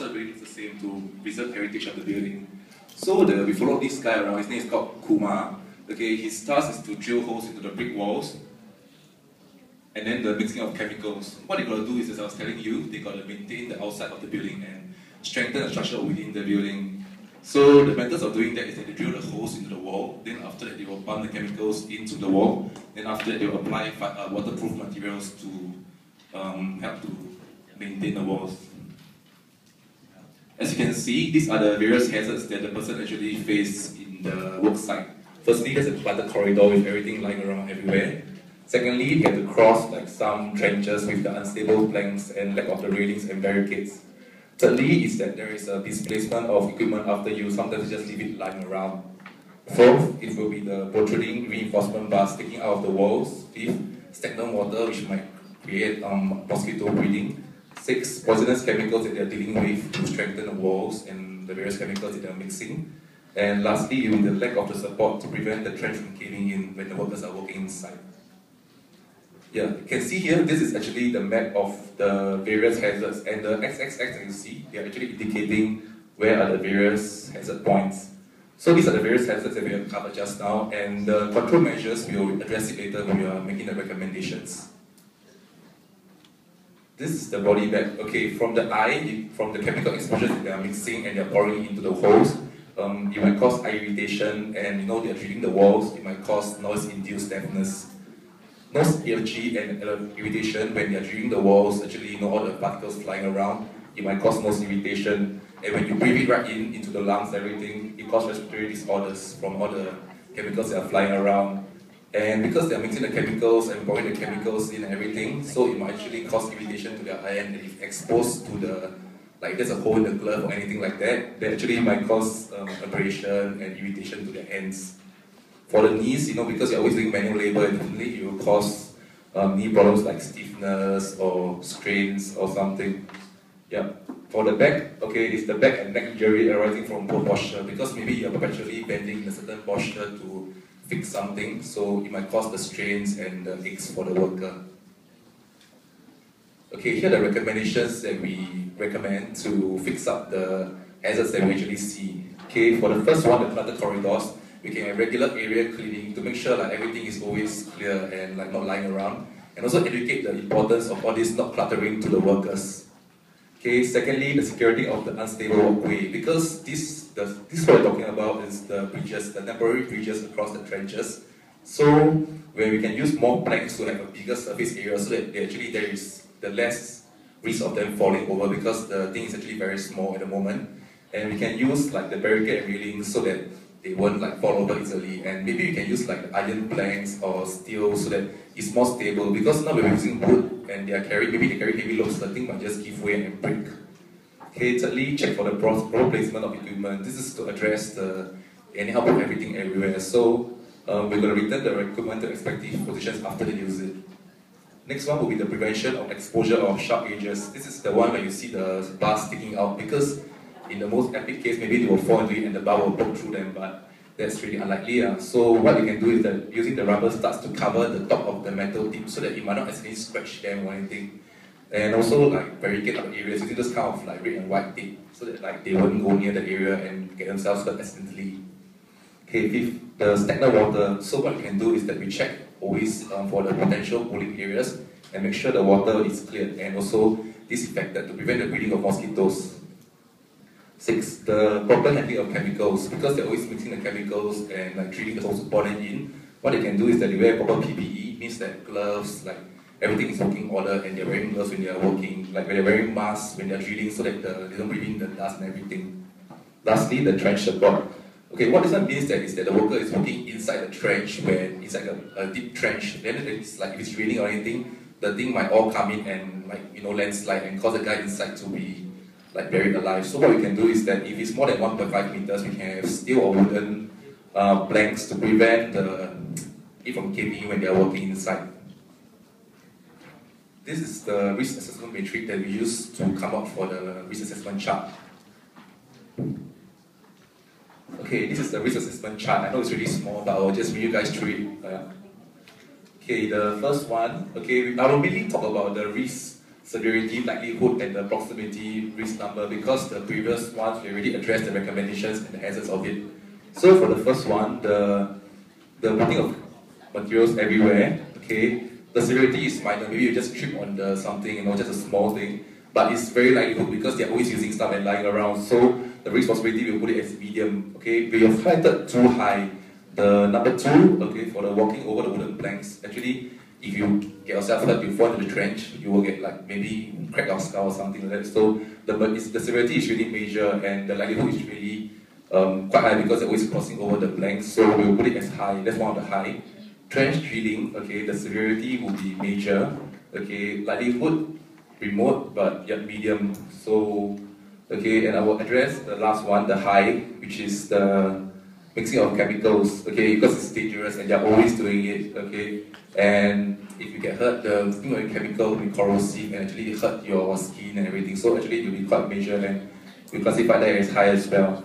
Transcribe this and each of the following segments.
outside the building is the same to preserve heritage of the building. So we followed this guy around. His name is called Kumar. Okay, his task is to drill holes into the brick walls, and then the mixing of chemicals. What they got to do is, as I was telling you, they got to maintain the outside of the building and strengthen the structure within the building. So the methods of doing that is that they drill the holes into the wall, then after that they will pump the chemicals into the wall, then after that they will apply waterproof materials to help to maintain the walls. As you can see, these are the various hazards that the person actually faces in the work site. Firstly, there's a cluttered corridor with everything lying around everywhere. Secondly, you have to cross like some trenches with the unstable planks and lack of the railings and barricades. Thirdly is that there is a displacement of equipment after use. Sometimes you just leave it lying around. Fourth, it will be the protruding reinforcement bars sticking out of the walls. Fifth, stagnant water which might create mosquito breeding. Sixth, poisonous chemicals that they are dealing with to strengthen the walls and the various chemicals that they are mixing. And lastly, it will be the lack of the support to prevent the trench from caving in when the workers are working inside. Yeah, you can see here, this is actually the map of the various hazards, and the x-axis that you see, they are actually indicating where are the various hazard points. So these are the various hazards that we have covered just now, and the control measures, we will address it later when we are making the recommendations. This is the body bag. Okay, from the eye, from the chemical exposures that they are mixing and they are pouring into the holes, it might cause eye irritation, and they are drilling the walls, it might cause noise-induced deafness. Nose allergy and irritation when they are drilling the walls, actually all the particles flying around, it might cause nose irritation. And when you breathe it right into the lungs, everything, it causes respiratory disorders from all the chemicals that are flying around. And because they are mixing the chemicals and pouring the chemicals in and everything, so it might actually cause irritation to their hand, and if exposed to the, like there's a hole in the glove or anything like that, they actually might cause abrasion and irritation to their hands. For the knees, because you're always doing manual labor, definitely it will cause knee problems like stiffness or strains or something. Yeah. For the back, okay, it's the back and neck injury arising from poor posture, because maybe you're perpetually bending in a certain posture to fix something, so it might cause the strains and the aches for the worker. Okay, here are the recommendations that we recommend to fix up the hazards that we actually see. Okay, for the first one, the cluttered corridors, we can have regular area cleaning to make sure like everything is always clear and like not lying around, and also educate the importance of all this not cluttering to the workers. Okay, secondly, the security of the unstable walkway, because this what we're talking about is the bridges, the temporary bridges across the trenches. So when we can use more planks to have a bigger surface area, so that actually there is the less risk of them falling over, because the thing is actually very small at the moment, and we can use like the barricade railings so that they won't like fall over easily, and maybe you can use like iron planks or steel so that it's more stable, because now we're using wood and they carry heavy loads, the thing might just give way and break. Okay, thirdly, check for the proper placement of equipment. This is to address the anyhow put everything everywhere. So we're going to return the equipment to respective positions after they use it. Next one will be the prevention of exposure of sharp edges. This is the one where you see the bar sticking out, because in the most epic case, maybe they will fall into it and the bar will poke through them, but that's really unlikely. So what you can do is that using the rubber studs to cover the top of the metal tip so that it might not accidentally scratch them or anything. And also like barricade up areas using this kind of like red and white tape so that like they won't go near the area and get themselves hurt accidentally. Okay, fifth, the stagnant water. So what we can do is that we check always for the potential pooling areas and make sure the water is cleared and also disinfected to prevent the breeding of mosquitoes. Six, the proper handling of chemicals, because they're always mixing the chemicals and like treating the holes to pour them in. What they can do is that they wear proper PPE, means that gloves, like everything is working order, and they're wearing gloves when they're working, like when they're wearing masks when they're drilling so that they don't breathe in the dust and everything. Lastly, the trench support. Okay, what this one means that is that the worker is working inside the trench, where it's like a deep trench. Then it's like if it's raining or anything, the thing might all come in and like landslide and cause the guy inside to be like buried alive. So what we can do is that if it's more than 1.5 meters, we can have steel or wooden planks to prevent it from caving when they are working inside. This is the risk assessment matrix that we use to come up for the risk assessment chart. Okay, this is the risk assessment chart. I know it's really small, but I'll just read you guys through it. Okay, the first one, okay, I will really talk about the risk severity, likelihood, and the proximity risk number, because the previous ones we already addressed the recommendations and the hazards of it. So for the first one, the putting of materials everywhere, okay, the severity is minor. Maybe you just trip on the something, just a small thing, but it's very likelihood because they're always using stuff and lying around. So the risk possibility, we'll put it as medium. Okay, we have highlighted too high. The number 2, okay, for the walking over the wooden planks. Actually, if you get yourself hurt, you fall into the trench, you will get like maybe crack your skull or something like that. So the severity is really major, and the likelihood is really quite high because they're always crossing over the planks. So we'll put it as high. That's one of the high. Trench drilling, okay, the severity will be major. Okay, likelihood remote, but yet medium. So okay, and I will address the last one, the high, which is the mixing of chemicals, okay, because it's dangerous and they're always doing it, okay. And if you get hurt, the chemical will be corrosive and actually hurt your skin and everything. So actually it will be quite major, and we classify that as high as well.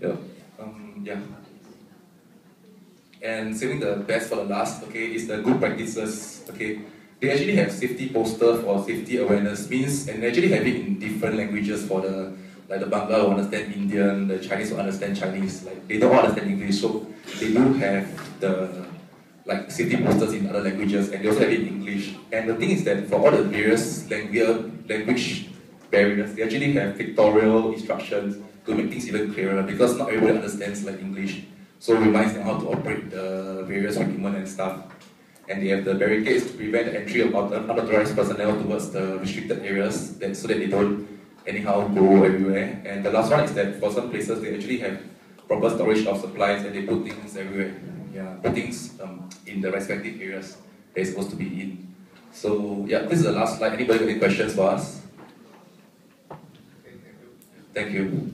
Yeah. Yeah. And saving the best for the last, okay, is the good practices, okay. They actually have safety poster for safety awareness, and they actually have it in different languages for the Bangla will understand Indian, the Chinese will understand Chinese, they don't all understand English, so they do have the safety posters in other languages, and they also have it in English. And the thing is that for all the various language barriers, they actually have pictorial instructions to make things even clearer, because not everybody understands English. So it reminds them how to operate the various equipment and stuff. And they have the barricades to prevent the entry of unauthorized personnel towards the restricted areas, so that they don't anyhow go everywhere. And the last one is that for some places they actually have proper storage of supplies, and they put things everywhere. Yeah, put things in the respective areas they're supposed to be in. So yeah, this is the last slide. Anybody got any questions for us? Thank you.